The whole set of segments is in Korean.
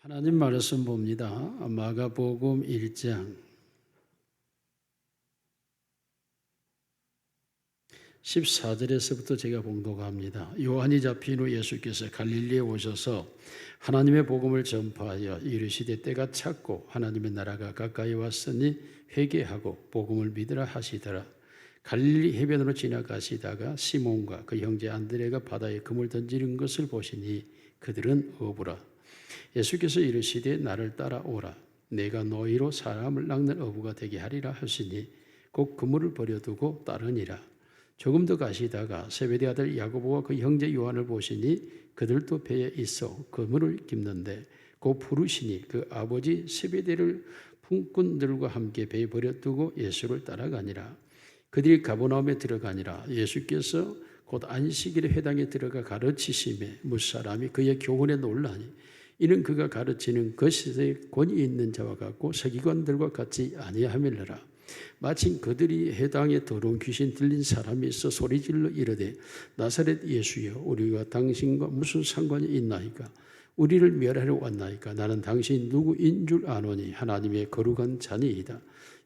하나님 말씀 봅니다. 마가복음 1장 14절에서부터 제가 봉독합니다. 요한이 잡힌 후 예수께서 갈릴리에 오셔서 하나님의 복음을 전파하여 이르시되 때가 찼고 하나님의 나라가 가까이 왔으니 회개하고 복음을 믿으라 하시더라. 갈릴리 해변으로 지나가시다가 시몬과 그 형제 안드레가 바다에 금을 던지는 것을 보시니 그들은 어부라. 예수께서 이르시되 나를 따라오라. 내가 너희로 사람을 낚는 어부가 되게 하리라 하시니 곧 그물을 버려두고 따르니라. 조금 더 가시다가 세베대 아들 야고보와 그 형제 요한을 보시니 그들도 배에 있어 그물을 깁는데 곧 부르시니 그 아버지 세베대를 품꾼들과 함께 배에 버려두고 예수를 따라가니라. 그들이 가버나움에 들어가니라. 예수께서 곧 안식일에 회당에 들어가 가르치심에 무사람이 그의 교훈에 놀라니 이는 그가 가르치는 것에 권위 있는 자와 같고 서기관들과 같이 아니하밀러라. 마침 그들이 회당에 더러운 귀신 들린 사람이 있어 소리질러 이르되 나사렛 예수여 우리가 당신과 무슨 상관이 있나이까? 우리를 멸하러 왔나이까? 나는 당신 누구인 줄 아노니 하나님의 거룩한 자니이다.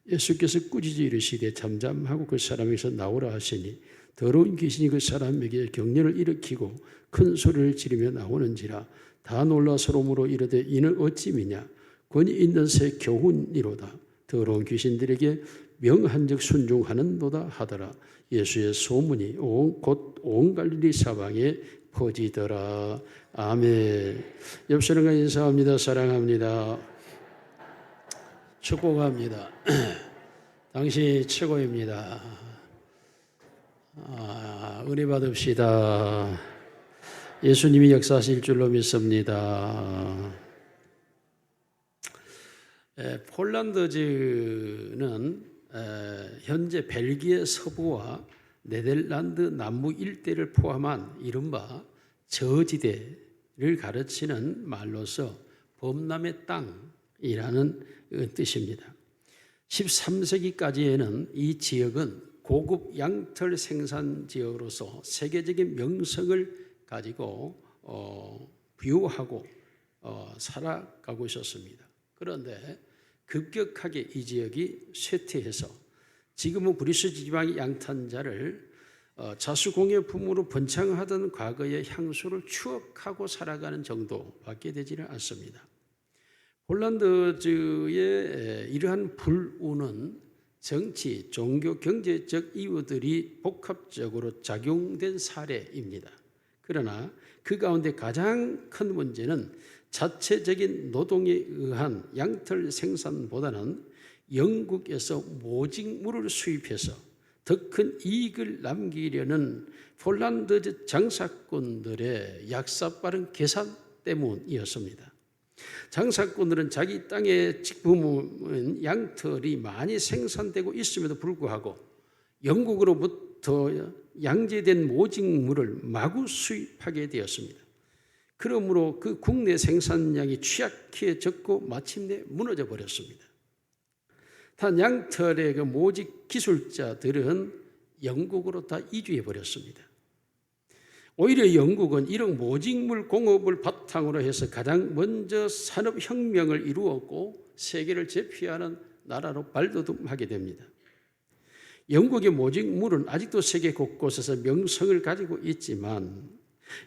예수께서 꾸짖어 이르시되 잠잠하고 그 사람에게서 나오라 하시니 더러운 귀신이 그 사람에게 격렬을 일으키고 큰 소리를 지르며 나오는지라. 다 놀라 서로므로 이르되 이는 어찌 미냐? 권위 있는 새 교훈이로다. 더러운 귀신들에게 명한즉 순종하는도다 하더라. 예수의 소문이 곧 온 갈릴리 사방에 퍼지더라. 아멘. 옆 사람과 인사합니다. 사랑합니다. 축복합니다. 당신이 최고입니다. 은혜 받읍시다. 예수님이 역사하실 줄로 믿습니다. 폴란드는 현재 벨기에 서부와 네덜란드 남부 일대를 포함한 이른바 저지대를 가르치는 말로서 범람의 땅이라는 뜻입니다. 13세기까지에는 이 지역은 고급 양털 생산 지역으로서 세계적인 명성을 가지고 부유하고 살아가고 있었습니다. 그런데 급격하게 이 지역이 쇠퇴해서 지금은 그리스 지방의 양탄자를 자수공예품으로 번창하던 과거의 향수를 추억하고 살아가는 정도밖에 되지는 않습니다. 폴란드의 이러한 불운은 정치, 종교, 경제적 이유들이 복합적으로 작용된 사례입니다. 그러나 그 가운데 가장 큰 문제는 자체적인 노동에 의한 양털 생산보다는 영국에서 모직물을 수입해서 더 큰 이익을 남기려는 폴란드 장사꾼들의 약사빠른 계산 때문이었습니다. 장사꾼들은 자기 땅에 부모는 양털이 많이 생산되고 있음에도 불구하고 영국으로부터 양제된 모직물을 마구 수입하게 되었습니다. 그러므로 그 국내 생산량이 취약해졌고 마침내 무너져 버렸습니다. 단 양털의 그 모직 기술자들은 영국으로 다 이주해 버렸습니다. 오히려 영국은 이런 모직물 공업을 바탕으로 해서 가장 먼저 산업혁명을 이루었고 세계를 제패하는 나라로 발돋움하게 됩니다. 영국의 모직물은 아직도 세계 곳곳에서 명성을 가지고 있지만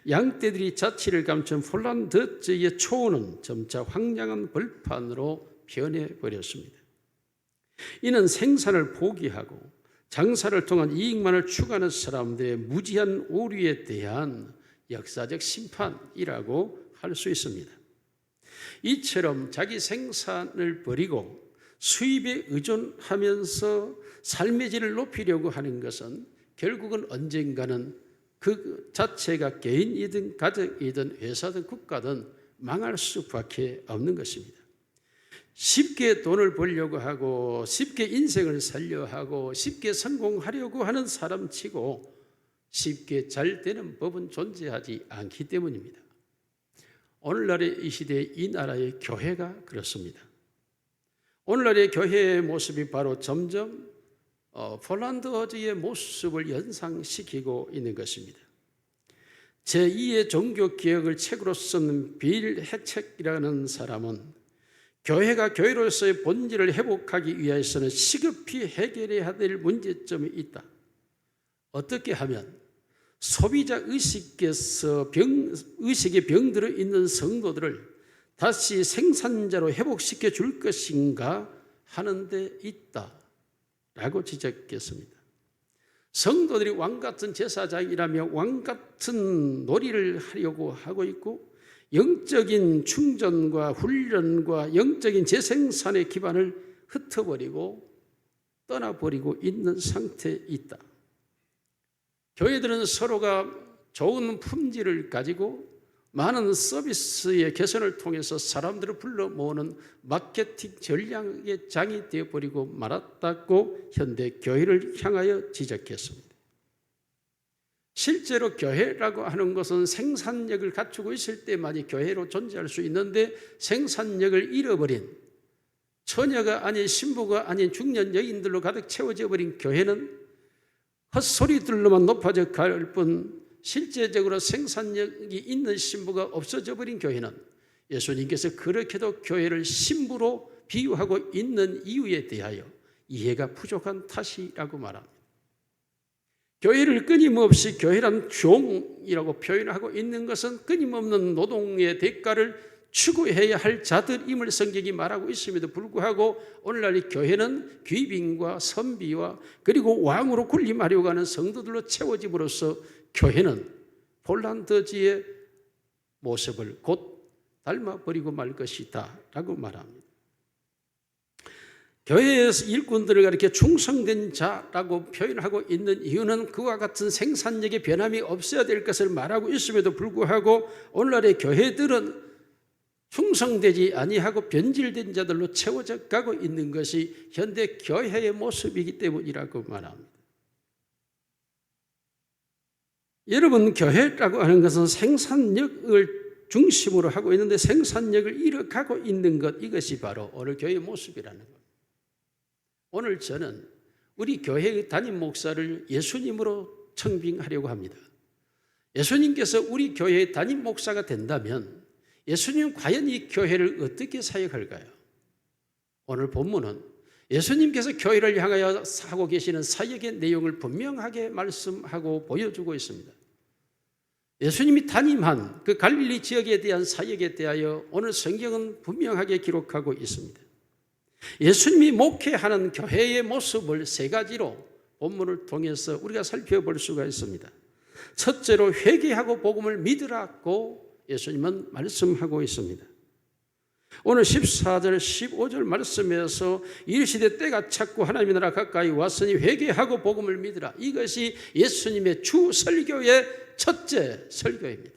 양떼들이 자취를 감춘 폴란드의 초원은 점차 황량한 벌판으로 변해버렸습니다. 이는 생산을 포기하고 장사를 통한 이익만을 추구하는 사람들의 무지한 오류에 대한 역사적 심판이라고 할 수 있습니다. 이처럼 자기 생산을 버리고 수입에 의존하면서 삶의 질을 높이려고 하는 것은 결국은 언젠가는 그 자체가 개인이든 가정이든 회사든 국가든 망할 수밖에 없는 것입니다. 쉽게 돈을 벌려고 하고 쉽게 인생을 살려 하고 쉽게 성공하려고 하는 사람치고 쉽게 잘 되는 법은 존재하지 않기 때문입니다. 오늘날의 이 시대에 이 나라의 교회가 그렇습니다. 오늘날의 교회의 모습이 바로 점점 폴란드어의 모습을 연상시키고 있는 것입니다. 제2의 종교개혁을 책으로 쓴 빌 해책이라는 사람은 교회가 교회로서의 본질을 회복하기 위해서는 시급히 해결해야 될 문제점이 있다. 어떻게 하면 소비자 의식에 병들어 있는 성도들을 다시 생산자로 회복시켜 줄 것인가 하는 데 있다라고 지적했습니다. 성도들이 왕같은 제사장이라며 왕같은 놀이를 하려고 하고 있고 영적인 충전과 훈련과 영적인 재생산의 기반을 흩어버리고 떠나버리고 있는 상태에 있다. 교회들은 서로가 좋은 품질을 가지고 많은 서비스의 개선을 통해서 사람들을 불러 모으는 마케팅 전략의 장이 되어버리고 말았다고 현대 교회를 향하여 지적했습니다. 실제로 교회라고 하는 것은 생산력을 갖추고 있을 때만이 교회로 존재할 수 있는데 생산력을 잃어버린 처녀가 아닌 신부가 아닌 중년 여인들로 가득 채워져 버린 교회는 헛소리들로만 높아져 갈 뿐 실제적으로 생산력이 있는 신부가 없어져 버린 교회는 예수님께서 그렇게도 교회를 신부로 비유하고 있는 이유에 대하여 이해가 부족한 탓이라고 말합니다. 교회를 끊임없이 교회란 종이라고 표현하고 있는 것은 끊임없는 노동의 대가를 추구해야 할 자들임을 성경이 말하고 있음에도 불구하고 오늘날 교회는 귀빈과 선비와 그리고 왕으로 군림하려고 하는 성도들로 채워짐으로써 교회는 폴란드지의 모습을 곧 닮아버리고 말 것이다 라고 말합니다. 교회에서 일꾼들을 이렇게 충성된 자라고 표현하고 있는 이유는 그와 같은 생산력의 변함이 없어야 될 것을 말하고 있음에도 불구하고 오늘날의 교회들은 충성되지 아니하고 변질된 자들로 채워져 가고 있는 것이 현대 교회의 모습이기 때문이라고 말합니다. 여러분, 교회라고 하는 것은 생산력을 중심으로 하고 있는데 생산력을 잃어가고 있는 것, 이것이 바로 오늘 교회의 모습이라는 것. 오늘 저는 우리 교회의 담임 목사를 예수님으로 청빙하려고 합니다. 예수님께서 우리 교회의 담임 목사가 된다면 예수님은 과연 이 교회를 어떻게 사역할까요? 오늘 본문은 예수님께서 교회를 향하여 하고 계시는 사역의 내용을 분명하게 말씀하고 보여주고 있습니다. 예수님이 담임한 그 갈릴리 지역에 대한 사역에 대하여 오늘 성경은 분명하게 기록하고 있습니다. 예수님이 목회하는 교회의 모습을 세 가지로 본문을 통해서 우리가 살펴볼 수가 있습니다. 첫째로 회개하고 복음을 믿으라고 예수님은 말씀하고 있습니다. 오늘 14절 15절 말씀에서 이르시되 때가 찼고 하나님의 나라 가까이 왔으니 회개하고 복음을 믿으라. 이것이 예수님의 주 설교의 첫째 설교입니다.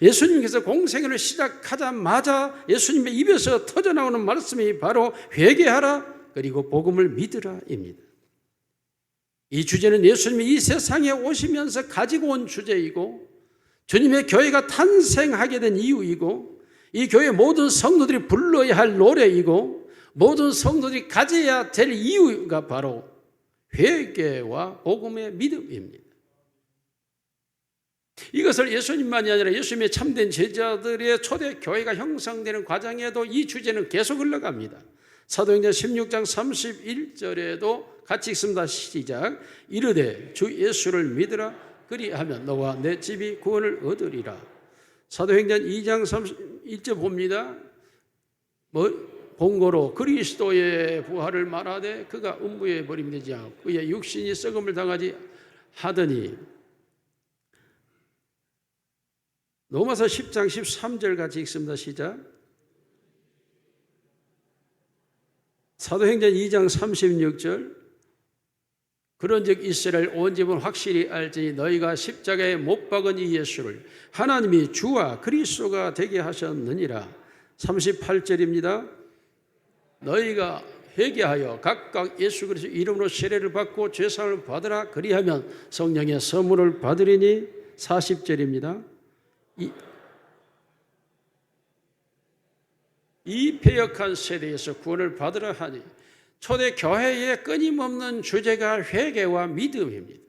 예수님께서 공생애를 시작하자마자 예수님의 입에서 터져나오는 말씀이 바로 회개하라 그리고 복음을 믿으라입니다. 이 주제는 예수님이 이 세상에 오시면서 가지고 온 주제이고 주님의 교회가 탄생하게 된 이유이고 이 교회 모든 성도들이 불러야 할 노래이고 모든 성도들이 가져야 될 이유가 바로 회개와 복음의 믿음입니다. 이것을 예수님만이 아니라 예수님의 참된 제자들의 초대 교회가 형성되는 과정에도 이 주제는 계속 흘러갑니다. 사도행전 16장 31절에도 같이 읽습니다. 시작. 이르되 주 예수를 믿으라 그리하면 너와 내 집이 구원을 얻으리라. 사도행전 2장 31절 봅니다. 본고로 그리스도의 부활을 말하되 그가 음부에 버림되지 않고 그의 육신이 썩음을 당하지 하더니 로마서 10장 13절 같이 읽습니다. 시작. 사도행전 2장 36절 그런즉 이스라엘 온 집은 확실히 알지니 너희가 십자가에 못 박은 이 예수를 하나님이 주와 그리스도가 되게 하셨느니라. 38절입니다. 너희가 회개하여 각각 예수 그리스도 이름으로 세례를 받고 죄사함을 받으라 그리하면 성령의 선물을 받으리니. 40절입니다. 이 패역한 세대에서 구원을 받으라 하니 초대 교회의 끊임없는 주제가 회개와 믿음입니다.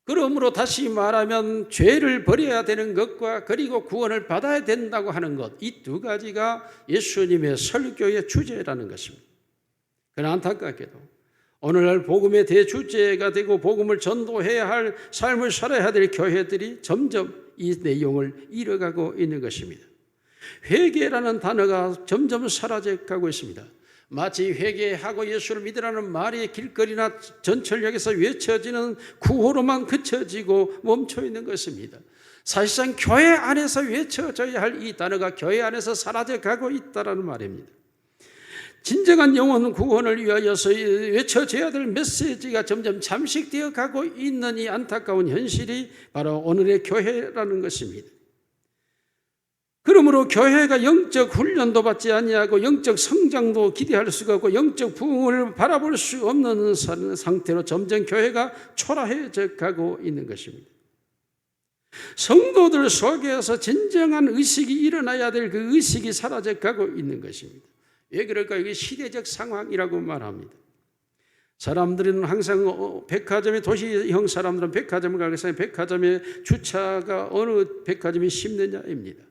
그러므로 다시 말하면 죄를 버려야 되는 것과 그리고 구원을 받아야 된다고 하는 것, 이 두 가지가 예수님의 설교의 주제라는 것입니다. 그러나 안타깝게도 오늘날 복음의 대주제가 되고 복음을 전도해야 할 삶을 살아야 될 교회들이 점점 이 내용을 잃어가고 있는 것입니다. 회개라는 단어가 점점 사라져가고 있습니다. 마치 회개하고 예수를 믿으라는 말이 길거리나 전철역에서 외쳐지는 구호로만 그쳐지고 멈춰 있는 것입니다. 사실상 교회 안에서 외쳐져야 할 이 단어가 교회 안에서 사라져가고 있다는 말입니다. 진정한 영혼 구원을 위하여서 외쳐져야 될 메시지가 점점 잠식되어 가고 있는 이 안타까운 현실이 바로 오늘의 교회라는 것입니다. 그러므로 교회가 영적 훈련도 받지 아니하고 영적 성장도 기대할 수가 없고 영적 부흥을 바라볼 수 없는 상태로 점점 교회가 초라해져 가고 있는 것입니다. 성도들 속에서 진정한 의식이 일어나야 될 그 의식이 사라져 가고 있는 것입니다. 왜 그럴까요? 이게 시대적 상황이라고 말합니다. 사람들은 항상 백화점에, 도시형 사람들은 백화점을 가기 위해서 백화점의 주차가 어느 백화점이 쉽느냐입니다.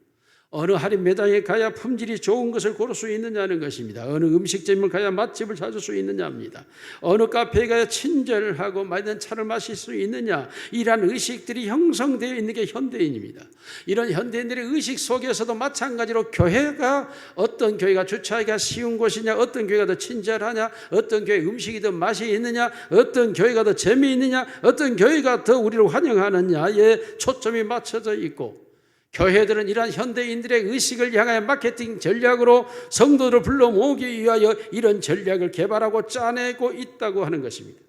어느 할인 매장에 가야 품질이 좋은 것을 고를 수 있느냐는 것입니다. 어느 음식점을 가야 맛집을 찾을 수 있느냐입니다. 어느 카페에 가야 친절하고 맛있는 차를 마실 수 있느냐, 이러한 의식들이 형성되어 있는 게 현대인입니다. 이런 현대인들의 의식 속에서도 마찬가지로 교회가, 어떤 교회가 주차하기가 쉬운 곳이냐, 어떤 교회가 더 친절하냐, 어떤 교회 음식이 더 맛이 있느냐, 어떤 교회가 더 재미있느냐, 어떤 교회가 더 우리를 환영하느냐에 초점이 맞춰져 있고, 교회들은 이러한 현대인들의 의식을 향하여 마케팅 전략으로 성도들을 불러 모으기 위하여 이런 전략을 개발하고 짜내고 있다고 하는 것입니다.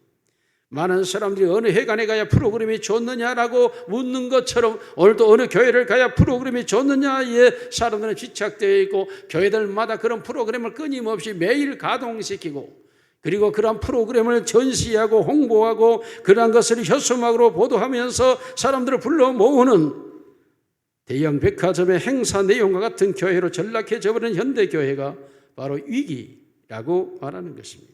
많은 사람들이 어느 회관에 가야 프로그램이 좋느냐라고 묻는 것처럼 오늘도 어느 교회를 가야 프로그램이 좋느냐에 사람들은 집착되어 있고, 교회들마다 그런 프로그램을 끊임없이 매일 가동시키고, 그리고 그러한 프로그램을 전시하고 홍보하고 그러한 것을 혀수막으로 보도하면서 사람들을 불러 모으는 대형 백화점의 행사 내용과 같은 교회로 전락해져 버린 현대교회가 바로 위기라고 말하는 것입니다.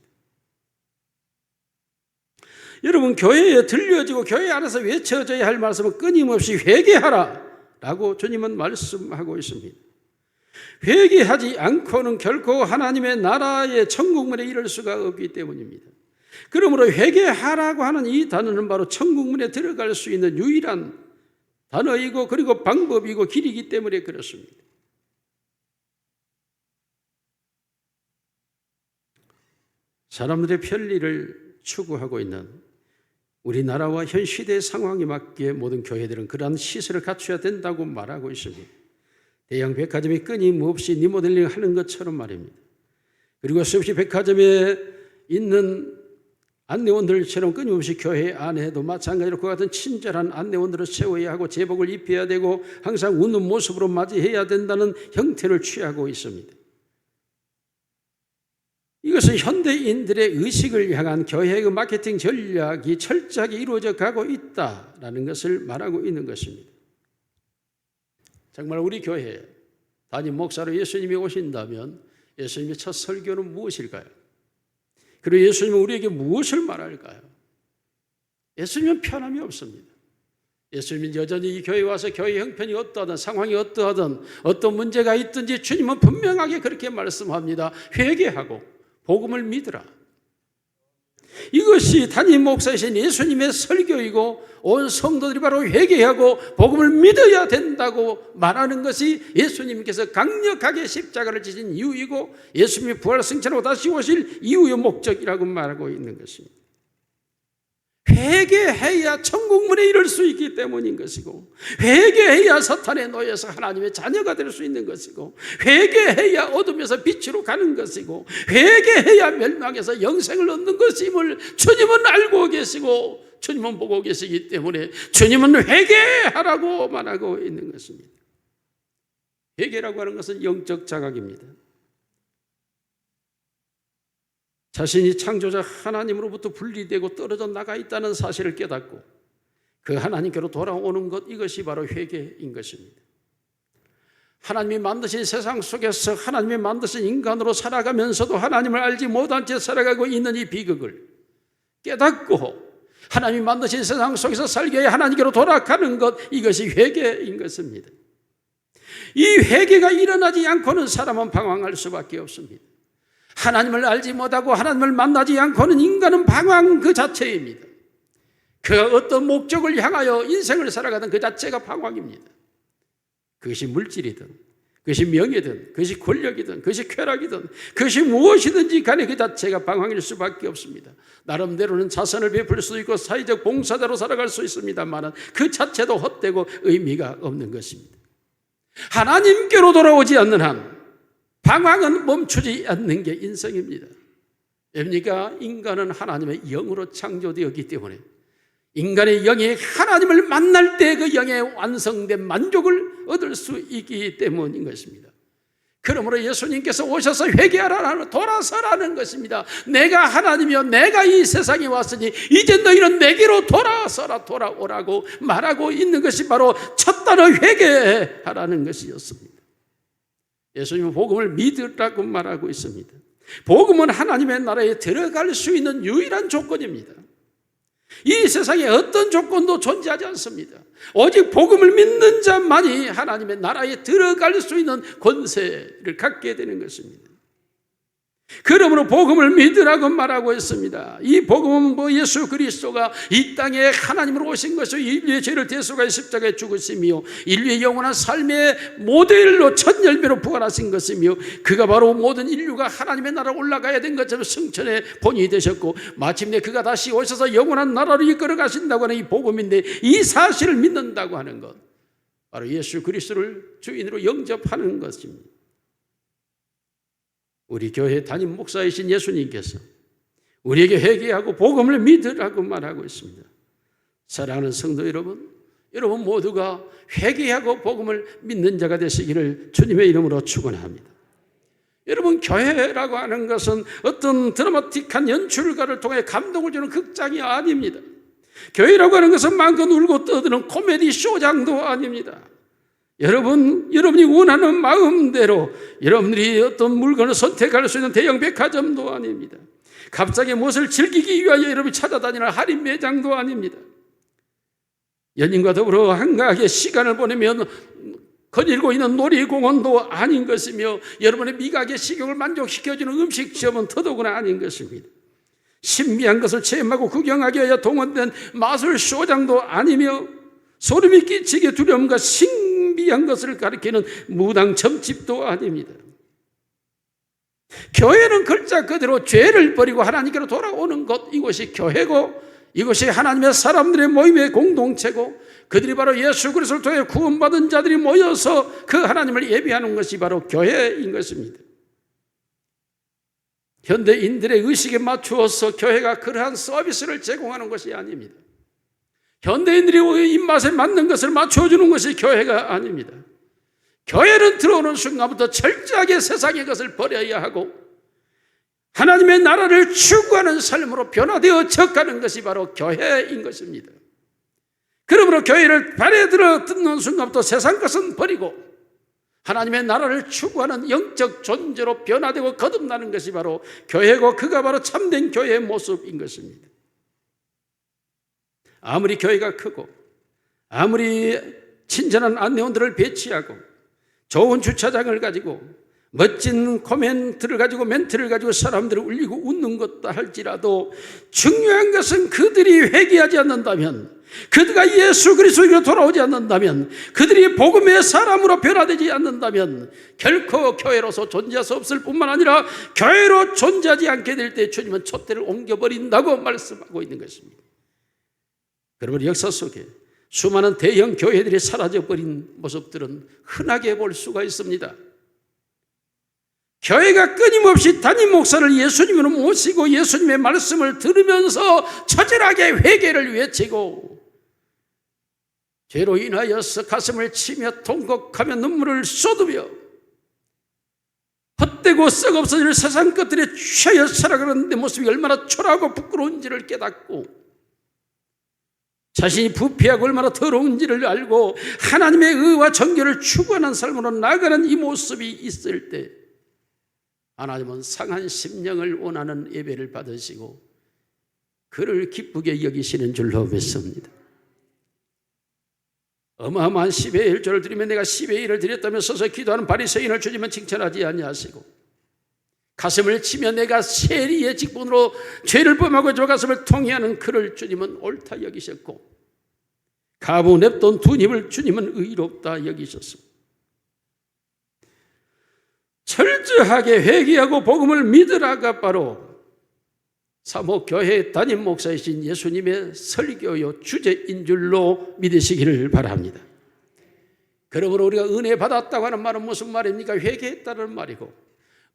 여러분, 교회에 들려지고 교회 안에서 외쳐져야 할 말씀은 끊임없이 회개하라 라고 주님은 말씀하고 있습니다. 회개하지 않고는 결코 하나님의 나라의 천국문에 이를 수가 없기 때문입니다. 그러므로 회개하라고 하는 이 단어는 바로 천국문에 들어갈 수 있는 유일한 단어이고 그리고 방법이고 길이기 때문에 그렇습니다. 사람들의 편리를 추구하고 있는 우리나라와 현 시대의 상황에 맞게 모든 교회들은 그러한 시설을 갖춰야 된다고 말하고 있습니다. 대형 백화점이 끊임없이 리모델링 하는 것처럼 말입니다. 그리고 수없이 백화점에 있는 안내원들처럼 끊임없이 교회 안에도 마찬가지로 그와 같은 친절한 안내원들을 세워야 하고 제복을 입혀야 되고 항상 웃는 모습으로 맞이해야 된다는 형태를 취하고 있습니다. 이것은 현대인들의 의식을 향한 교회의 마케팅 전략이 철저하게 이루어져 가고 있다라는 것을 말하고 있는 것입니다. 정말 우리 교회에 담임 목사로 예수님이 오신다면 예수님의 첫 설교는 무엇일까요? 그리고 예수님은 우리에게 무엇을 말할까요? 예수님은 편함이 없습니다. 예수님은 여전히 이 교회에 와서 교회 형편이 어떠하든 상황이 어떠하든 어떤 문제가 있든지 주님은 분명하게 그렇게 말씀합니다. 회개하고 복음을 믿으라. 이것이 담임 목사이신 예수님의 설교이고 온 성도들이 바로 회개하고 복음을 믿어야 된다고 말하는 것이 예수님께서 강력하게 십자가를 지신 이유이고 예수님이 부활 승천하고 다시 오실 이유의 목적이라고 말하고 있는 것입니다. 회개해야 천국문에 이를 수 있기 때문인 것이고, 회개해야 사탄에 놓여서 하나님의 자녀가 될 수 있는 것이고, 회개해야 어둠에서 빛으로 가는 것이고, 회개해야 멸망에서 영생을 얻는 것임을 주님은 알고 계시고 주님은 보고 계시기 때문에 주님은 회개하라고 말하고 있는 것입니다. 회개라고 하는 것은 영적 자각입니다. 자신이 창조자 하나님으로부터 분리되고 떨어져 나가 있다는 사실을 깨닫고 그 하나님께로 돌아오는 것, 이것이 바로 회개인 것입니다. 하나님이 만드신 세상 속에서 하나님이 만드신 인간으로 살아가면서도 하나님을 알지 못한 채 살아가고 있는 이 비극을 깨닫고 하나님이 만드신 세상 속에서 살기 위해 하나님께로 돌아가는 것, 이것이 회개인 것입니다. 이 회개가 일어나지 않고는 사람은 방황할 수밖에 없습니다. 하나님을 알지 못하고 하나님을 만나지 않고는 인간은 방황 그 자체입니다. 그가 어떤 목적을 향하여 인생을 살아가던 그 자체가 방황입니다. 그것이 물질이든, 그것이 명예든, 그것이 권력이든, 그것이 쾌락이든, 그것이 무엇이든지 간에 그 자체가 방황일 수밖에 없습니다. 나름대로는 자선을 베풀 수 있고 사회적 봉사자로 살아갈 수 있습니다만 그 자체도 헛되고 의미가 없는 것입니다. 하나님께로 돌아오지 않는 한 방황은 멈추지 않는 게 인생입니다. 왜입니까? 인간은 하나님의 영으로 창조되었기 때문에 인간의 영이 하나님을 만날 때 그 영의 완성된 만족을 얻을 수 있기 때문인 것입니다. 그러므로 예수님께서 오셔서 회개하라, 돌아서라는 것입니다. 내가 하나님이여 내가 이 세상에 왔으니 이제 너희는 내게로 돌아서라, 돌아오라고 말하고 있는 것이 바로 첫 단어 회개하라는 것이었습니다. 예수님은 복음을 믿으라고 말하고 있습니다. 복음은 하나님의 나라에 들어갈 수 있는 유일한 조건입니다. 이 세상에 어떤 조건도 존재하지 않습니다. 오직 복음을 믿는 자만이 하나님의 나라에 들어갈 수 있는 권세를 갖게 되는 것입니다. 그러므로 복음을 믿으라고 말하고 있습니다. 이 복음은 예수 그리스도가 이 땅에 하나님으로 오신 것이요 인류의 죄를 대속하여 십자가에 죽으시며 인류의 영원한 삶의 모델로 첫 열매로 부활하신 것이며 그가 바로 모든 인류가 하나님의 나라로 올라가야 된 것처럼 승천의 본이 되셨고 마침내 그가 다시 오셔서 영원한 나라로 이끌어 가신다고 하는 이 복음인데 이 사실을 믿는다고 하는 것, 바로 예수 그리스도를 주인으로 영접하는 것입니다. 우리 교회 담임 목사이신 예수님께서 우리에게 회개하고 복음을 믿으라고 말하고 있습니다. 사랑하는 성도 여러분, 여러분 모두가 회개하고 복음을 믿는 자가 되시기를 주님의 이름으로 축원합니다. 여러분, 교회라고 하는 것은 어떤 드라마틱한 연출가를 통해 감동을 주는 극장이 아닙니다. 교회라고 하는 것은 마음껏 울고 떠드는 코미디 쇼장도 아닙니다. 여러분이 원하는 마음대로 여러분들이 어떤 물건을 선택할 수 있는 대형 백화점도 아닙니다. 갑자기 무엇을 즐기기 위하여 여러분이 찾아다니는 할인 매장도 아닙니다. 연인과 더불어 한가하게 시간을 보내면 거닐고 있는 놀이공원도 아닌 것이며 여러분의 미각의 식욕을 만족시켜주는 음식점은 더더구나 아닌 것입니다. 신비한 것을 체험하고 구경하기 위하여 동원된 마술 쇼장도 아니며 소름이 끼치게 두려움과 신비한 것을 가리키는 무당 점집도 아닙니다. 교회는 글자 그대로 죄를 버리고 하나님께로 돌아오는 것, 이것이 교회고 이것이 하나님의 사람들의 모임의 공동체고 그들이 바로 예수 그리스도를 통해 구원받은 자들이 모여서 그 하나님을 예배하는 것이 바로 교회인 것입니다. 현대인들의 의식에 맞추어서 교회가 그러한 서비스를 제공하는 것이 아닙니다. 현대인들이 입맛에 맞는 것을 맞춰주는 것이 교회가 아닙니다. 교회는 들어오는 순간부터 철저하게 세상의 것을 버려야 하고 하나님의 나라를 추구하는 삶으로 변화되어 져가는 것이 바로 교회인 것입니다. 그러므로 교회를 발에 들어 듣는 순간부터 세상 것은 버리고 하나님의 나라를 추구하는 영적 존재로 변화되고 거듭나는 것이 바로 교회고 그가 바로 참된 교회의 모습인 것입니다. 아무리 교회가 크고 아무리 친절한 안내원들을 배치하고 좋은 주차장을 가지고 멋진 코멘트를 가지고 멘트를 가지고 사람들을 울리고 웃는 것도 할지라도 중요한 것은 그들이 회개하지 않는다면, 그들과 예수 그리스도로 돌아오지 않는다면, 그들이 복음의 사람으로 변화되지 않는다면 결코 교회로서 존재할 수 없을 뿐만 아니라 교회로 존재하지 않게 될 때 주님은 촛대를 옮겨버린다고 말씀하고 있는 것입니다. 여러분, 역사 속에 수많은 대형 교회들이 사라져버린 모습들은 흔하게 볼 수가 있습니다. 교회가 끊임없이 담임 목사를 예수님으로 모시고 예수님의 말씀을 들으면서 처절하게 회개를 외치고 죄로 인하여서 가슴을 치며 통곡하며 눈물을 쏟으며 헛되고 썩없어질 세상 것들에 취하여 살아가는 내 모습이 얼마나 초라하고 부끄러운지를 깨닫고 자신이 부패하고 얼마나 더러운지를 알고 하나님의 의와 정결을 추구하는 삶으로 나아가는 이 모습이 있을 때 하나님은 상한 심령을 원하는 예배를 받으시고 그를 기쁘게 여기시는 줄로 믿습니다. 어마어마한 10의 1조를 드리면 내가 10의 1을 드렸다며 서서 기도하는 바리새인을 주님은 칭찬하지 아니하시고, 가슴을 치며 내가 세리의 직분으로 죄를 범하고 저 가슴을 통회하는 그를 주님은 옳다 여기셨고, 가부 냅돈 두 입을 주님은 의롭다 여기셨습니다. 철저하게 회개하고 복음을 믿으라가 바로 사목교회 담임 목사이신 예수님의 설교요 주제인 줄로 믿으시기를 바랍니다. 그러므로 우리가 은혜 받았다고 하는 말은 무슨 말입니까? 회개했다는 말이고,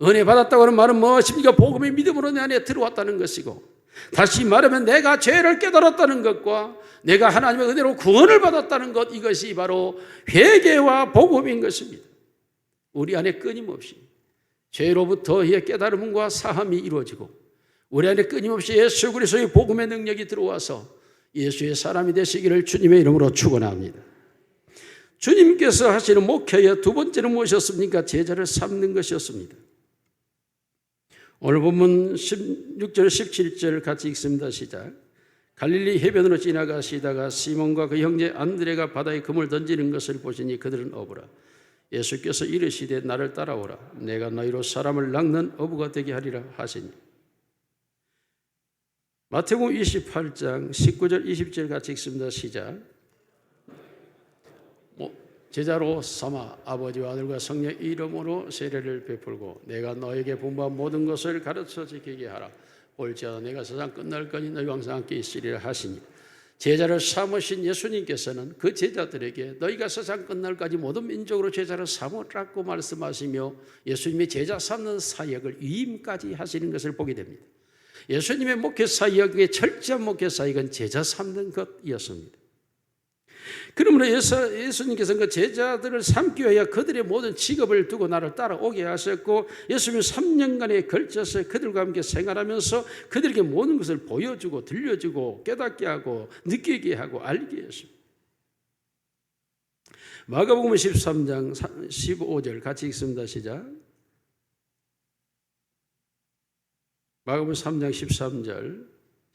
은혜 받았다고 하는 말은 무엇입니까? 복음의 믿음으로 내 안에 들어왔다는 것이고, 다시 말하면 내가 죄를 깨달았다는 것과 내가 하나님의 은혜로 구원을 받았다는 것, 이것이 바로 회개와 복음인 것입니다. 우리 안에 끊임없이 죄로부터의 깨달음과 사함이 이루어지고, 우리 안에 끊임없이 예수 그리스도의 복음의 능력이 들어와서 예수의 사람이 되시기를 주님의 이름으로 축원합니다. 주님께서 하시는 목회의 두 번째는 무엇이었습니까? 제자를 삼는 것이었습니다. 오늘 본문 16절 17절 같이 읽습니다. 시작. 갈릴리 해변으로 지나가시다가 시몬과 그 형제 안드레가 바다에 금을 던지는 것을 보시니 그들은 어부라. 예수께서 이르시되 나를 따라오라. 내가 너희로 사람을 낚는 어부가 되게 하리라 하시니. 마태복음 28장 19절 20절 같이 읽습니다. 시작. 제자로 삼아 아버지와 아들과 성령의 이름으로 세례를 베풀고 내가 너에게 분부한 모든 것을 가르쳐 지키게 하라. 볼지어다 내가 세상 끝날까지 너희와 항상 함께 있으리라 하시니. 제자를 삼으신 예수님께서는 그 제자들에게 너희가 세상 끝날까지 모든 민족으로 제자를 삼으라고 말씀하시며 예수님의 제자 삼는 사역을 위임까지 하시는 것을 보게 됩니다. 예수님의 목회 사역의 철저한 목회 사역은 제자 삼는 것이었습니다. 그러므로 예수님께서는 그 제자들을 삼기 위하여 그들의 모든 직업을 두고 나를 따라오게 하셨고, 예수님은 3년간에 걸쳐서 그들과 함께 생활하면서 그들에게 모든 것을 보여주고 들려주고 깨닫게 하고 느끼게 하고 알게 했습니다. 마가복음 13장 15절 같이 읽습니다. 시작. 마가복음 3장 13절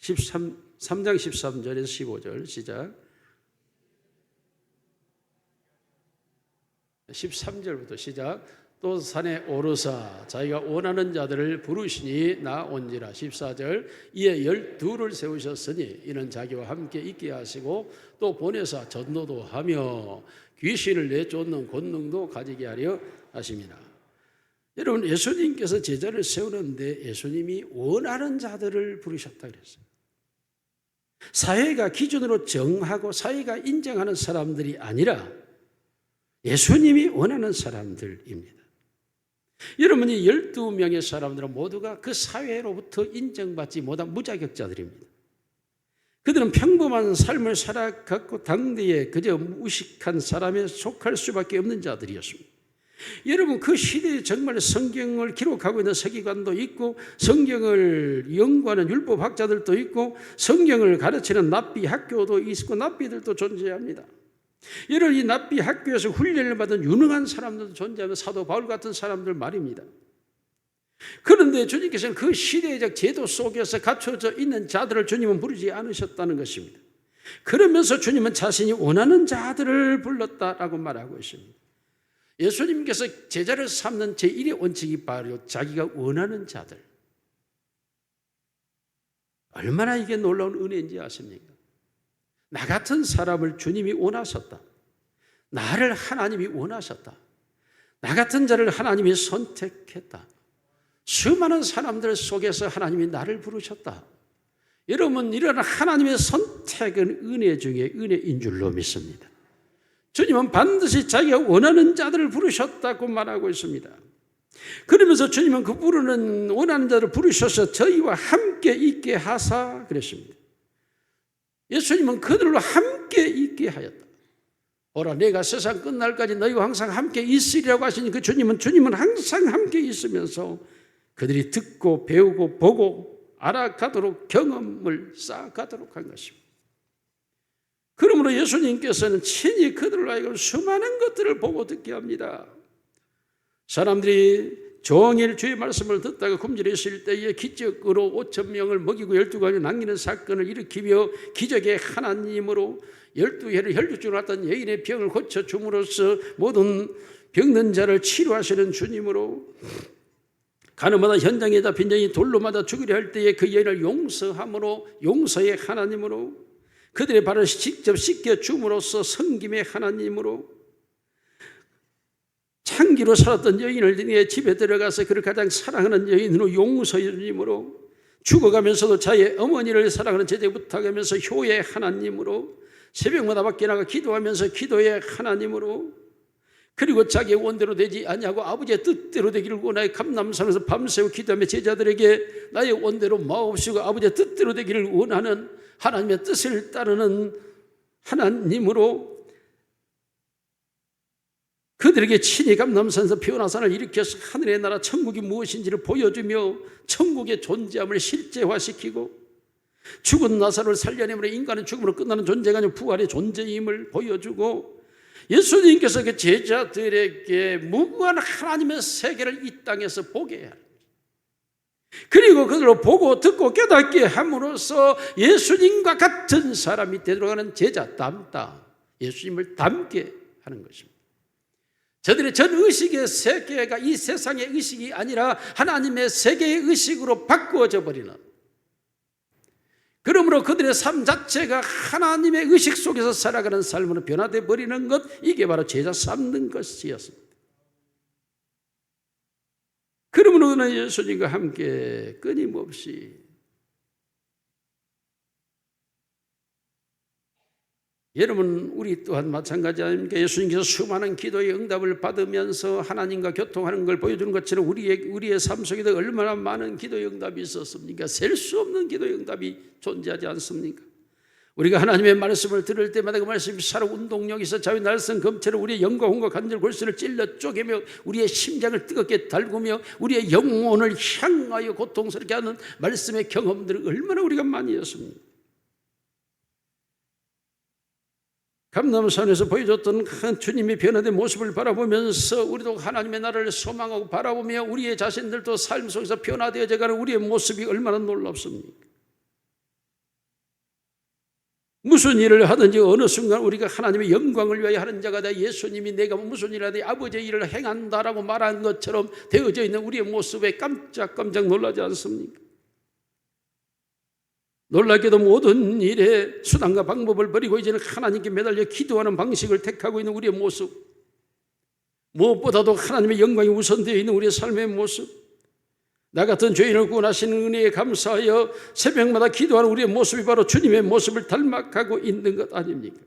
3장 13절에서 15절 시작. 13절부터 시작. 또 산에 오르사 자기가 원하는 자들을 부르시니 나온지라. 14절 이에 12를 세우셨으니 이는 자기와 함께 있게 하시고 또 보내사 전도도 하며 귀신을 내쫓는 권능도 가지게 하려 하십니다. 여러분, 예수님께서 제자를 세우는데 예수님이 원하는 자들을 부르셨다 그랬어요. 사회가 기준으로 정하고 사회가 인정하는 사람들이 아니라 예수님이 원하는 사람들입니다. 여러분이 12명의 사람들은 모두가 그 사회로부터 인정받지 못한 무자격자들입니다. 그들은 평범한 삶을 살아갔고 당대에 그저 무식한 사람에 속할 수밖에 없는 자들이었습니다. 여러분, 그 시대에 정말 성경을 기록하고 있는 서기관도 있고 성경을 연구하는 율법학자들도 있고 성경을 가르치는 납비 학교도 있고 납비들도 존재합니다. 여러분, 이 납비 학교에서 훈련을 받은 유능한 사람들도 존재하면 사도 바울 같은 사람들 말입니다. 그런데 주님께서는 그 시대적 제도 속에서 갖춰져 있는 자들을 주님은 부르지 않으셨다는 것입니다. 그러면서 주님은 자신이 원하는 자들을 불렀다라고 말하고 있습니다. 예수님께서 제자를 삼는 제1의 원칙이 바로 자기가 원하는 자들. 얼마나 이게 놀라운 은혜인지 아십니까? 나 같은 사람을 주님이 원하셨다. 나를 하나님이 원하셨다. 나 같은 자를 하나님이 선택했다. 수많은 사람들 속에서 하나님이 나를 부르셨다. 여러분, 이런 하나님의 선택은 은혜 중에 은혜인 줄로 믿습니다. 주님은 반드시 자기가 원하는 자들을 부르셨다고 말하고 있습니다. 그러면서 주님은 그 부르는 원하는 자들을 부르셔서 저희와 함께 있게 하사 그랬습니다. 예수님은 그들로 함께 있게 하였다. 오라 내가 세상 끝날까지 너희와 항상 함께 있으리라고 하시니 그 주님은 항상 함께 있으면서 그들이 듣고 배우고 보고 알아가도록 경험을 쌓아가도록 한 것입니다. 그러므로 예수님께서는 친히 그들로 하여금 수많은 것들을 보고 듣게 합니다. 사람들이 종일 주의 말씀을 듣다가 굶주렸을 때에 기적으로 5,000명을 먹이고 12가지 남기는 사건을 일으키며 기적의 하나님으로 12해를 혈류증을 앓던 여인의 병을 고쳐줌으로써 모든 병든 자를 치료하시는 주님으로, 가늠하다 현장에 잡힌 여인이 돌로 맞아 죽으려 할 때에 그 여인을 용서함으로 용서의 하나님으로, 그들의 발을 직접 씻겨줌으로써 섬김의 하나님으로, 창기로 살았던 여인을 집에 들어가서 그를 가장 사랑하는 여인으로 용서의 주님으로, 죽어가면서도 자의 어머니를 사랑하는 제자에 부탁하면서 효의 하나님으로, 새벽마다 밖에 나가 기도하면서 기도의 하나님으로, 그리고 자기의 원대로 되지 아니하고 아버지의 뜻대로 되기를 원하여 감람산에서 밤새워 기도하며 제자들에게 나의 원대로 마옵시고 아버지의 뜻대로 되기를 원하는 하나님의 뜻을 따르는 하나님으로, 그들에게 친히 감람산에서 변화산을 일으켜서 하늘의 나라 천국이 무엇인지를 보여주며 천국의 존재함을 실제화시키고, 죽은 나사로를 살려내므로 인간의 죽음으로 끝나는 존재가 아니라 부활의 존재임을 보여주고, 예수님께서 그 제자들에게 무궁한 하나님의 세계를 이 땅에서 보게 하는, 그리고 그들로 보고 듣고 깨닫게 함으로써 예수님과 같은 사람이 되돌아가는 제자 닮다, 예수님을 닮게 하는 것입니다. 저들의 전 의식의 세계가 이 세상의 의식이 아니라 하나님의 세계의 의식으로 바꾸어져 버리는, 그러므로 그들의 삶 자체가 하나님의 의식 속에서 살아가는 삶으로 변화되어 버리는 것, 이게 바로 제자 삼는 것이었습니다. 그러므로 그는 예수님과 함께 끊임없이, 여러분 우리 또한 마찬가지 아닙니까? 예수님께서 수많은 기도의 응답을 받으면서 하나님과 교통하는 걸 보여주는 것처럼 우리의 삶 속에도 얼마나 많은 기도의 응답이 있었습니까? 셀 수 없는 기도의 응답이 존재하지 않습니까? 우리가 하나님의 말씀을 들을 때마다 그 말씀이 살아 운동력이 있어 자유 날선 검체로 우리의 영과 혼과 관절 골수를 찔러 쪼개며 우리의 심장을 뜨겁게 달구며 우리의 영혼을 향하여 고통스럽게 하는 말씀의 경험들을 얼마나 우리가 많이 했습니까? 감람산에서 보여줬던 주님의 변화된 모습을 바라보면서 우리도 하나님의 나라를 소망하고 바라보며 우리의 자신들도 삶 속에서 변화되어져가는 우리의 모습이 얼마나 놀랍습니까? 무슨 일을 하든지 어느 순간 우리가 하나님의 영광을 위하여 하는 자가 되 예수님이 내가 무슨 일을 하든지 아버지의 일을 행한다라고 말한 것처럼 되어져 있는 우리의 모습에 깜짝깜짝 놀라지 않습니까? 놀랍게도 모든 일에 수단과 방법을 버리고 이제는 하나님께 매달려 기도하는 방식을 택하고 있는 우리의 모습, 무엇보다도 하나님의 영광이 우선되어 있는 우리의 삶의 모습, 나 같은 죄인을 구원하시는 은혜에 감사하여 새벽마다 기도하는 우리의 모습이 바로 주님의 모습을 닮아가고 있는 것 아닙니까?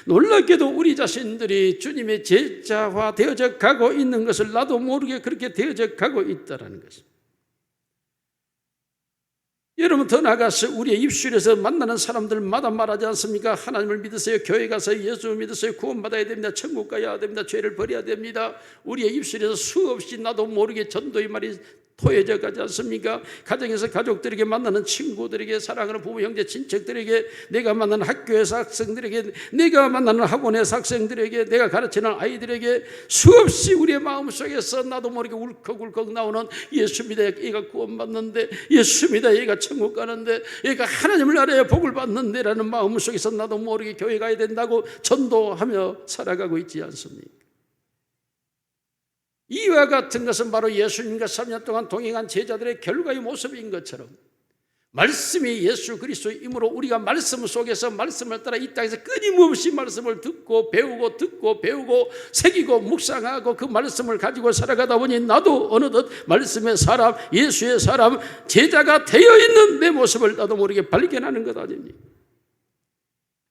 놀랍게도 우리 자신들이 주님의 제자화 되어져 가고 있는 것을 나도 모르게 그렇게 되어져 가고 있다는 것입니다. 여러분, 더 나아가서 우리의 입술에서 만나는 사람들마다 말하지 않습니까? 하나님을 믿으세요, 교회 가서 예수 믿으세요, 구원받아야 됩니다, 천국 가야 됩니다, 죄를 버려야 됩니다. 우리의 입술에서 수없이 나도 모르게 전도의 말이 토해져 가지 않습니까? 가정에서 가족들에게, 만나는 친구들에게, 사랑하는 부모 형제 친척들에게, 내가 만나는 학교에서 학생들에게, 내가 만나는 학원에서 학생들에게, 내가 가르치는 아이들에게 수없이 우리의 마음속에서 나도 모르게 울컥울컥 나오는 예수 믿어 얘가 구원받는데, 예수 믿어 얘가 천국 가는데, 얘가 하나님을 알아야 복을 받는데 라는 마음속에서 나도 모르게 교회 가야 된다고 전도하며 살아가고 있지 않습니까? 이와 같은 것은 바로 예수님과 3년 동안 동행한 제자들의 결과의 모습인 것처럼, 말씀이 예수 그리스도이므로 우리가 말씀 속에서 말씀을 따라 이 땅에서 끊임없이 말씀을 듣고 배우고 새기고 묵상하고 그 말씀을 가지고 살아가다 보니 나도 어느덧 말씀의 사람, 예수의 사람, 제자가 되어 있는 내 모습을 나도 모르게 발견하는 것 아닙니까?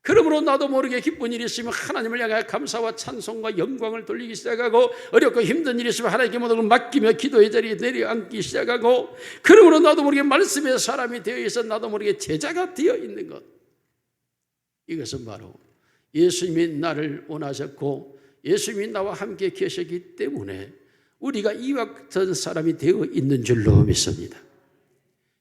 그러므로 나도 모르게 기쁜 일이 있으면 하나님을 향하여 감사와 찬송과 영광을 돌리기 시작하고, 어렵고 힘든 일이 있으면 하나님께 모든 걸 맡기며 기도의 자리에 내려앉기 시작하고, 그러므로 나도 모르게 말씀의 사람이 되어 있어 나도 모르게 제자가 되어 있는 것, 이것은 바로 예수님이 나를 원하셨고 예수님이 나와 함께 계셨기 때문에 우리가 이와 같은 사람이 되어 있는 줄로 믿습니다.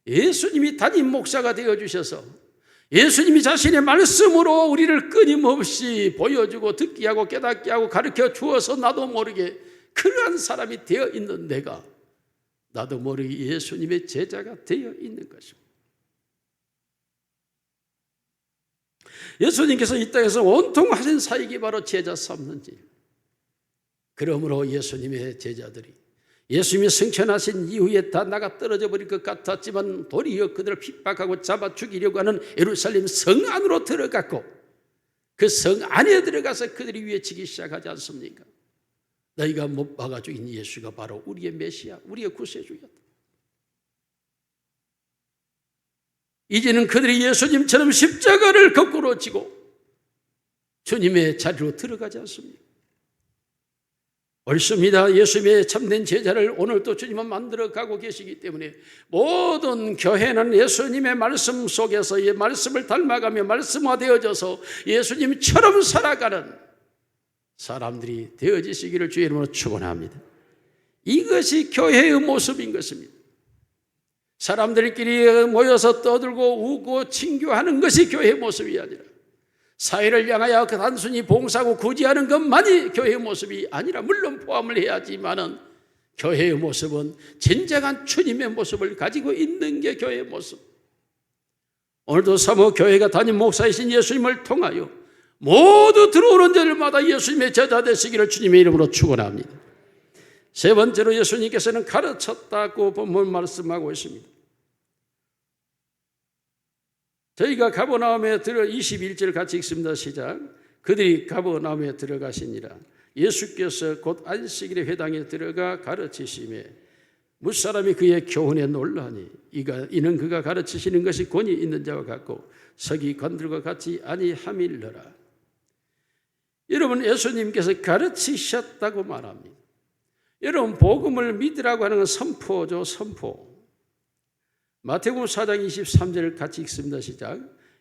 예수님이 담임 목사가 되어주셔서 예수님이 자신의 말씀으로 우리를 끊임없이 보여주고 듣게 하고 깨닫게 하고 가르쳐 주어서 나도 모르게 그러한 사람이 되어 있는 내가 나도 모르게 예수님의 제자가 되어 있는 것입니다. 예수님께서 이 땅에서 온통 하신 사역이 바로 제자 삼는 일. 그러므로 예수님의 제자들이 예수님이 승천하신 이후에 다 나가 떨어져 버릴 것 같았지만 도리어 그들을 핍박하고 잡아 죽이려고 하는 예루살렘 성 안으로 들어갔고 그 성 안에 들어가서 그들이 외치기 시작하지 않습니까? 너희가 못 박아 죽인 예수가 바로 우리의 메시아, 우리의 구세주였다. 이제는 그들이 예수님처럼 십자가를 거꾸로 지고 주님의 자리로 들어가지 않습니까? 옳습니다. 예수님의 참된 제자를 오늘도 주님은 만들어 가고 계시기 때문에 모든 교회는 예수님의 말씀 속에서 이 말씀을 닮아가며 말씀화되어져서 예수님처럼 살아가는 사람들이 되어지시기를 주의 이름으로 축원합니다. 이것이 교회의 모습인 것입니다. 사람들끼리 모여서 떠들고 우고 친교하는 것이 교회의 모습이 아니라 사회를 향하여 단순히 봉사하고 구제하는 것만이 교회의 모습이 아니라 물론 포함을 해야지만은 교회의 모습은 진정한 주님의 모습을 가지고 있는 게 교회의 모습. 오늘도 사모 교회가 담임 목사이신 예수님을 통하여 모두 들어오는 자들마다 예수님의 제자 되시기를 주님의 이름으로 축원합니다. 세 번째로 예수님께서는 가르쳤다고 본문 말씀하고 있습니다. 저희가 가버나움에 21절 같이 읽습니다. 시작. 그들이 가버나움에 들어가시니라. 예수께서 곧 안식일에 회당에 들어가 가르치시매 무사람이 그의 교훈에 놀라니 이는 그가 가르치시는 것이 권위 있는 자와 같고 서기관들과 같이 아니함일러라. 여러분, 예수님께서 가르치셨다고 말합니다. 여러분, 복음을 믿으라고 하는 건 선포죠. 선포. 마태복음 4장 23절을 같이 읽습니다. 시작.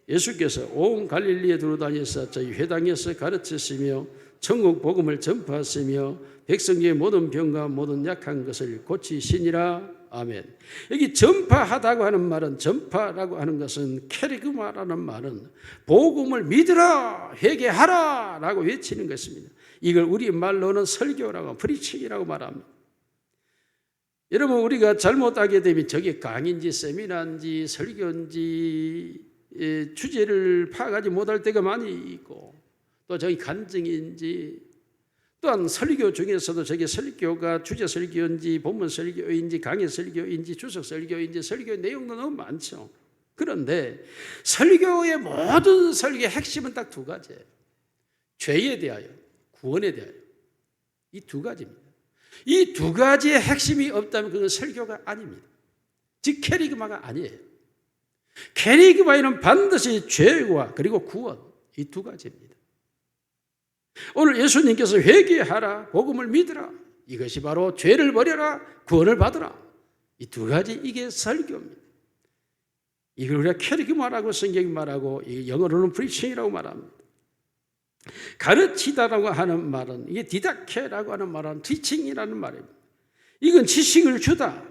예수께서 온 갈릴리에 두루다니셔서 저희 회당에서 가르치시며 천국 복음을 전파하시며 백성의 모든 병과 모든 약한 것을 고치시니라. 아멘. 여기 전파하다고 하는 말은, 전파라고 하는 것은 케리그마라는 말은 복음을 믿으라, 회개하라 라고 외치는 것입니다. 이걸 우리 말로는 설교라고, 프리칭이라고 말합니다. 여러분, 우리가 잘못하게 되면 저게 강의인지 세미나인지 설교인지 주제를 파악하지 못할 때가 많이 있고, 또 저기 간증인지, 또한 설교 중에서도 저게 설교가 주제 설교인지 본문 설교인지 강의 설교인지 주석 설교인지 설교의 내용도 너무 많죠. 그런데 설교의 모든 설교의 핵심은 딱 두 가지예요. 죄에 대하여, 구원에 대하여. 이 두 가지입니다. 이 두 가지의 핵심이 없다면 그건 설교가 아닙니다. 즉 캐리그마가 아니에요. 캐리그마에는 반드시 죄와 그리고 구원, 이 두 가지입니다. 오늘 예수님께서 회개하라, 복음을 믿으라, 이것이 바로 죄를 버려라, 구원을 받으라, 이 두 가지, 이게 설교입니다. 이걸 우리가 캐리그마라고 성경이 말하고 영어로는 프리칭이라고 말합니다. 가르치다라고 하는 말은, 이게 디다케라고 하는 말은 티칭이라는 말입니다. 이건 지식을 주다라는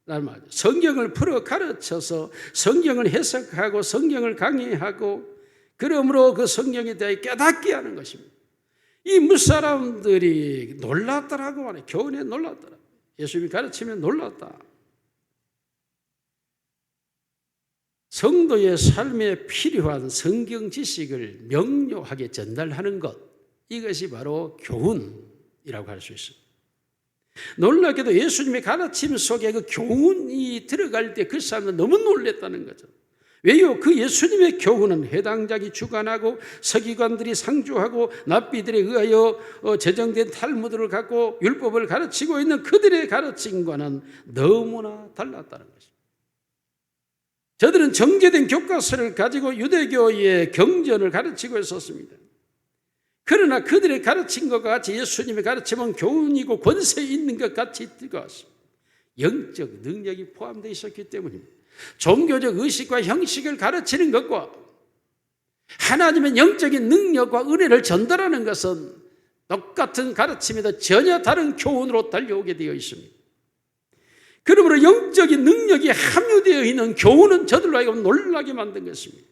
말이죠. 성경을 풀어 가르쳐서 성경을 해석하고 성경을 강의하고 그러므로 그 성경에 대해 깨닫게 하는 것입니다. 이 무사람들이 놀랐더라고 말해요. 교훈에 놀랐더라. 예수님이 가르치면 놀랐다. 성도의 삶에 필요한 성경 지식을 명료하게 전달하는 것, 이것이 바로 교훈이라고 할 수 있습니다. 놀랍게도 예수님의 가르침 속에 그 교훈이 들어갈 때 그 사람은 너무 놀랐다는 거죠. 왜요? 그 예수님의 교훈은 해당자기 주관하고 서기관들이 상주하고 납비들에 의하여 제정된 탈무드를 갖고 율법을 가르치고 있는 그들의 가르침과는 너무나 달랐다는 것입니다. 저들은 정제된 교과서를 가지고 유대교의 경전을 가르치고 있었습니다. 그러나 그들의 가르친 것과 같이 예수님의 가르침은 교훈이고 권세 있는 것 같이 들어왔습니다. 영적 능력이 포함되어 있었기 때문입니다. 종교적 의식과 형식을 가르치는 것과 하나님의 영적인 능력과 은혜를 전달하는 것은 똑같은 가르침에도 전혀 다른 교훈으로 달려오게 되어 있습니다. 그러므로 영적인 능력이 함유되어 있는 교훈은 저들로 하여금 놀라게 만든 것입니다.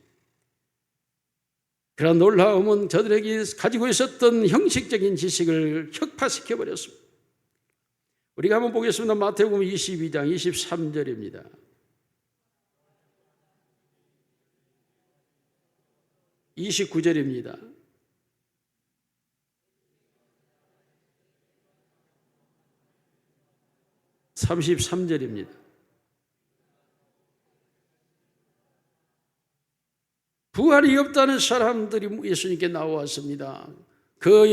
그런 놀라움은 저들에게 가지고 있었던 형식적인 지식을 혁파시켜 버렸습니다. 우리가 한번 보겠습니다. 마태복음 22장 23절입니다. (29절입니다) 33절입니다. 부활이 없다는 사람들이 예수님께 나왔습니다. 그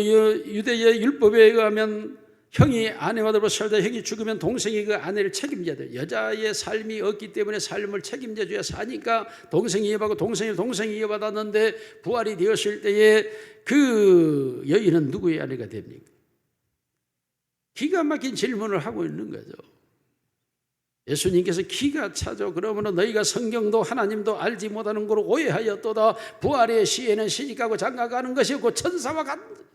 유대의 율법에 의하면 형이 아내와 더불어 살다 형이 죽으면 동생이 그 아내를 책임져야 돼요. 여자의 삶이 없기 때문에 삶을 책임져줘야 사니까 동생이 이어받고 동생이 이어받았는데 부활이 되었을 때에 그 여인은 누구의 아내가 됩니까? 기가 막힌 질문을 하고 있는 거죠. 예수님께서 기가 차죠. 그러므로 너희가 성경도 하나님도 알지 못하는 거로 오해하였도다. 부활의 시에는 시집가고 장가가는 것이 없고 천사와 같은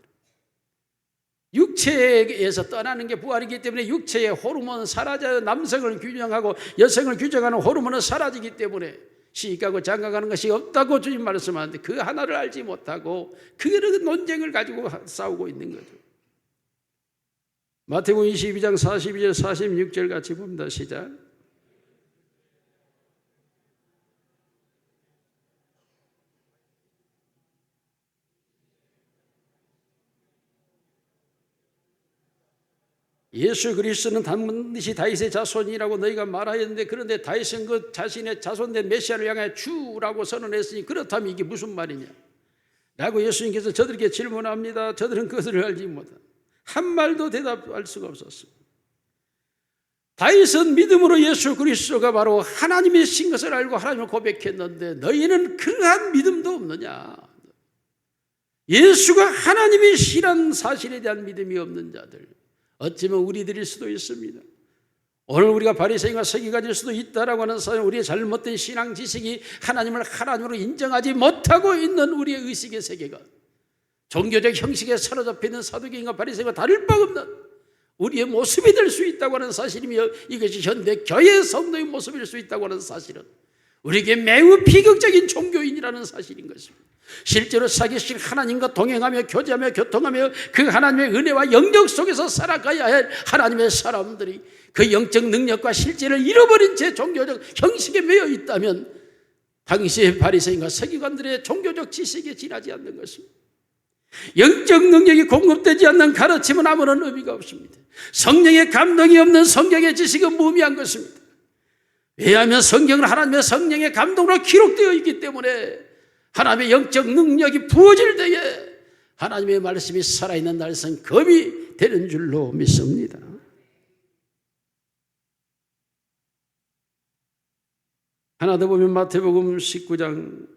육체에서 떠나는 게 부활이기 때문에 육체의 호르몬은 사라져요. 남성을 규정하고 여성을 규정하는 호르몬은 사라지기 때문에 시집가고 장가가는 것이 없다고 주님 말씀하는데 그 하나를 알지 못하고 그 논쟁을 가지고 싸우고 있는 거죠. 마태복음 22장 42절 46절 같이 봅니다. 시작. 예수 그리스도는 반드시 다윗의 자손이라고 너희가 말하였는데 그런데 다윗은 그 자신의 자손된 메시아를 향해 주라고 선언했으니 그렇다면 이게 무슨 말이냐 라고 예수님께서 저들에게 질문합니다. 저들은 그것을 알지 못한다. 한 말도 대답할 수가 없었습니다. 다윗은 믿음으로 예수 그리스도가 바로 하나님의 신 것을 알고 하나님을 고백했는데 너희는 그러한 믿음도 없느냐. 예수가 하나님의 신한 사실에 대한 믿음이 없는 자들, 어쩌면 우리들일 수도 있습니다. 오늘 우리가 바리새인과 서기관일 수도 있다라고 하는 사실, 우리의 잘못된 신앙 지식이 하나님을 하나님으로 인정하지 못하고 있는 우리의 의식의 세계가 종교적 형식에 사로잡혀 있는 사두개인과 바리새인과 다를 바 없는 우리의 모습이 될 수 있다고 하는 사실이며 이것이 현대 교회 성도의 모습일 수 있다고 하는 사실은 우리에게 매우 비극적인 종교인이라는 사실인 것입니다. 실제로 사기실 하나님과 동행하며 교제하며 교통하며 그 하나님의 은혜와 영역 속에서 살아가야 할 하나님의 사람들이 그 영적 능력과 실제를 잃어버린 채 종교적 형식에 매여 있다면 당시의 바리새인과 서기관들의 종교적 지식에 지나지 않는 것입니다. 영적 능력이 공급되지 않는 가르침은 아무런 의미가 없습니다. 성령의 감동이 없는 성경의 지식은 무의미한 것입니다. 왜냐하면 성경은 하나님의 성령의 감동으로 기록되어 있기 때문에 하나님의 영적 능력이 부어질 때에 하나님의 말씀이 살아있는 날선 검이 되는 줄로 믿습니다. 하나 더 보면 마태복음 19장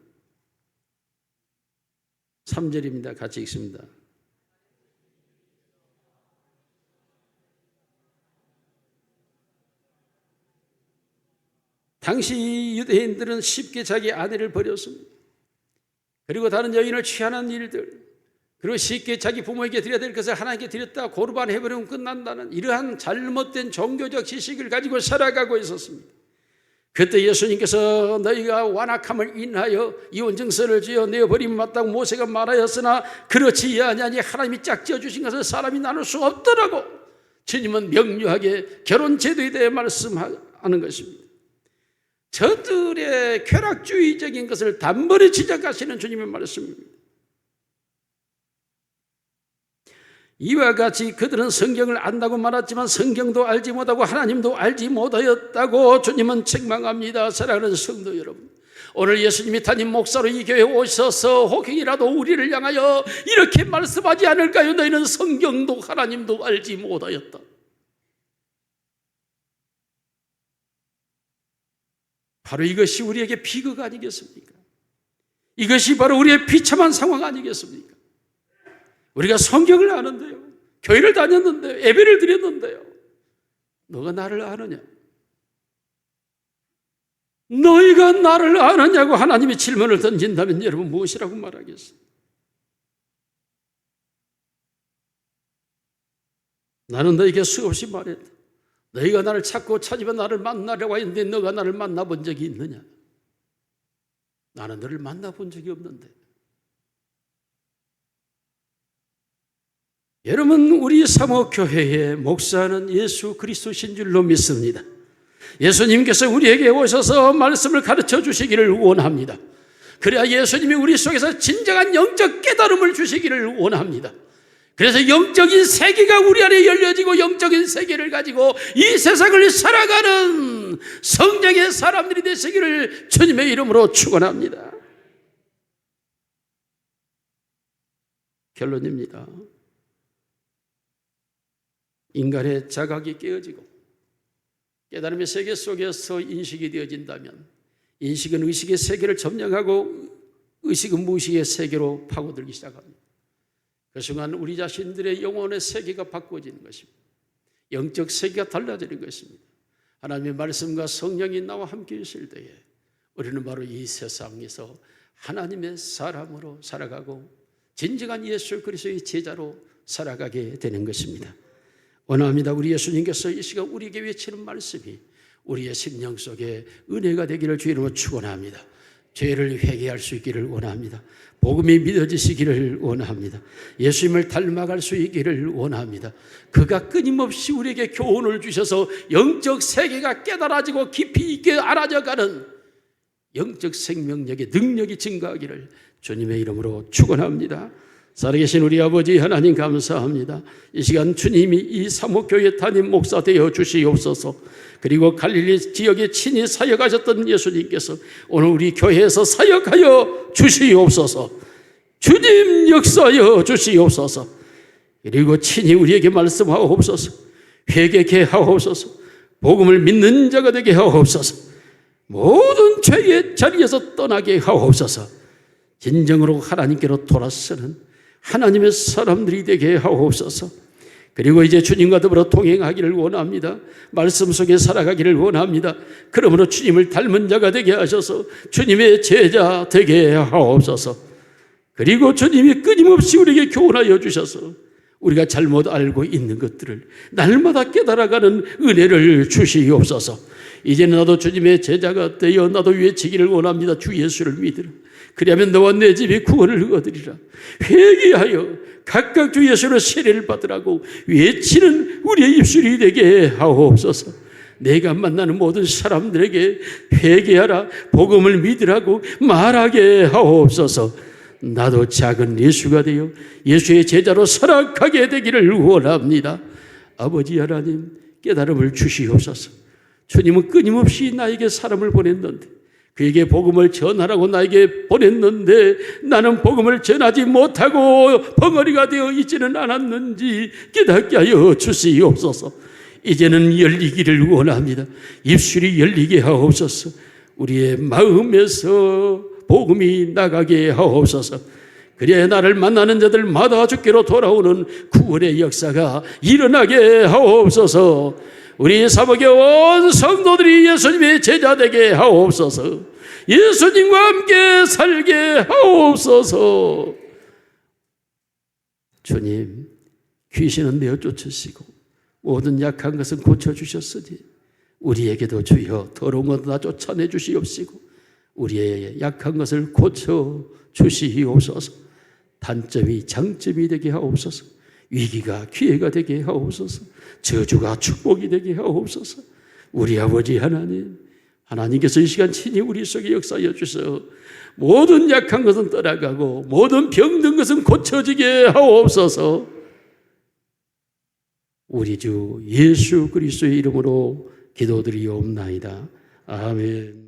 3절입니다. 같이 읽습니다. 당시 유대인들은 쉽게 자기 아내를 버렸습니다. 그리고 다른 여인을 취하는 일들, 그리고 쉽게 자기 부모에게 드려야 될 것을 하나님께 드렸다 고르반 해버리면 끝난다는 이러한 잘못된 종교적 지식을 가지고 살아가고 있었습니다. 그때 예수님께서 너희가 완악함을 인하여 이혼증서를 지어 내어버리면 마땅 모세가 말하였으나 그렇지 아니하니 하나님이 짝지어 주신 것을 사람이 나눌 수 없더라고 주님은 명료하게 결혼제도에 대해 말씀하는 것입니다. 저들의 쾌락주의적인 것을 단번에 지적하시는 주님의 말씀입니다. 이와 같이 그들은 성경을 안다고 말했지만 성경도 알지 못하고 하나님도 알지 못하였다고 주님은 책망합니다. 사랑하는 성도 여러분, 오늘 예수님이 담임 목사로 이 교회에 오셔서 혹이라도 우리를 향하여 이렇게 말씀하지 않을까요? 너희는 성경도 하나님도 알지 못하였다. 바로 이것이 우리에게 비극 아니겠습니까? 이것이 바로 우리의 비참한 상황 아니겠습니까? 우리가 성경을 아는데요, 교회를 다녔는데요, 예배를 드렸는데요, 너가 나를 아느냐? 너희가 나를 아느냐고 하나님이 질문을 던진다면 여러분 무엇이라고 말하겠어요? 나는 너에게 수없이 말했다. 너희가 나를 찾고 찾으면 나를 만나려고 했는데 너가 나를 만나본 적이 있느냐? 나는 너를 만나본 적이 없는데. 여러분, 우리 사목교회의 목사는 예수 그리스도신 줄로 믿습니다. 예수님께서 우리에게 오셔서 말씀을 가르쳐 주시기를 원합니다. 그래야 예수님이 우리 속에서 진정한 영적 깨달음을 주시기를 원합니다. 그래서 영적인 세계가 우리 안에 열려지고 영적인 세계를 가지고 이 세상을 살아가는 성령의 사람들이 되시기를 주님의 이름으로 축원합니다. 결론입니다. 인간의 자각이 깨어지고 깨달음의 세계 속에서 인식이 되어진다면 인식은 의식의 세계를 점령하고 의식은 무의식의 세계로 파고들기 시작합니다. 그 순간 우리 자신들의 영혼의 세계가 바꿔지는 것입니다. 영적 세계가 달라지는 것입니다. 하나님의 말씀과 성령이 나와 함께 있을 때에 우리는 바로 이 세상에서 하나님의 사람으로 살아가고 진정한 예수 그리스도의 제자로 살아가게 되는 것입니다. 원합니다. 우리 예수님께서 이 시간 우리에게 외치는 말씀이 우리의 심령 속에 은혜가 되기를 주의 이름으로 축원합니다. 죄를 회개할 수 있기를 원합니다. 복음이 믿어지시기를 원합니다. 예수님을 닮아갈 수 있기를 원합니다. 그가 끊임없이 우리에게 교훈을 주셔서 영적 세계가 깨달아지고 깊이 있게 알아져가는 영적 생명력의 능력이 증가하기를 주님의 이름으로 축원합니다. 살아계신 우리 아버지 하나님 감사합니다. 이 시간 주님이 이 사목교회 담임 목사 되어 주시옵소서. 그리고 갈릴리 지역에 친히 사역하셨던 예수님께서 오늘 우리 교회에서 사역하여 주시옵소서. 주님 역사하여 주시옵소서. 그리고 친히 우리에게 말씀하옵소서. 회개케 하옵소서. 복음을 믿는 자가 되게 하옵소서. 모든 죄의 자리에서 떠나게 하옵소서. 진정으로 하나님께로 돌아서는 하나님의 사람들이 되게 하옵소서. 그리고 이제 주님과 더불어 동행하기를 원합니다. 말씀 속에 살아가기를 원합니다. 그러므로 주님을 닮은 자가 되게 하셔서 주님의 제자 되게 하옵소서. 그리고 주님이 끊임없이 우리에게 교훈하여 주셔서 우리가 잘못 알고 있는 것들을 날마다 깨달아가는 은혜를 주시옵소서. 이제는 나도 주님의 제자가 되어 나도 외치기를 원합니다. 주 예수를 믿으라. 그리하면 너와 내 집이 구원을 얻으리라. 회개하여 각각 주 예수로 세례를 받으라고 외치는 우리의 입술이 되게 하옵소서. 내가 만나는 모든 사람들에게 회개하라, 복음을 믿으라고 말하게 하옵소서. 나도 작은 예수가 되어 예수의 제자로 살아가게 되기를 원합니다. 아버지 하나님, 깨달음을 주시옵소서. 주님은 끊임없이 나에게 사람을 보냈는데 그에게 복음을 전하라고 나에게 보냈는데 나는 복음을 전하지 못하고 벙어리가 되어 있지는 않았는지 깨닫게 하여 주시옵소서. 이제는 열리기를 원합니다. 입술이 열리게 하옵소서. 우리의 마음에서 복음이 나가게 하옵소서. 그래야 나를 만나는 자들마다 주께로 돌아오는 구원의 역사가 일어나게 하옵소서. 우리 사목의 온 성도들이 예수님의 제자 되게 하옵소서. 예수님과 함께 살게 하옵소서. 주님, 귀신은 내어 쫓으시고 모든 약한 것은 고쳐주셨으니 우리에게도 주여 더러운 것도 다 쫓아내 주시옵시고 우리의 약한 것을 고쳐주시옵소서. 단점이 장점이 되게 하옵소서. 위기가 기회가 되게 하옵소서. 저주가 축복이 되게 하옵소서. 우리 아버지 하나님, 하나님께서 이 시간 친히 우리 속에 역사하여 주셔서 모든 약한 것은 떠나가고 모든 병든 것은 고쳐지게 하옵소서. 우리 주 예수 그리스도의 이름으로 기도드리옵나이다. 아멘.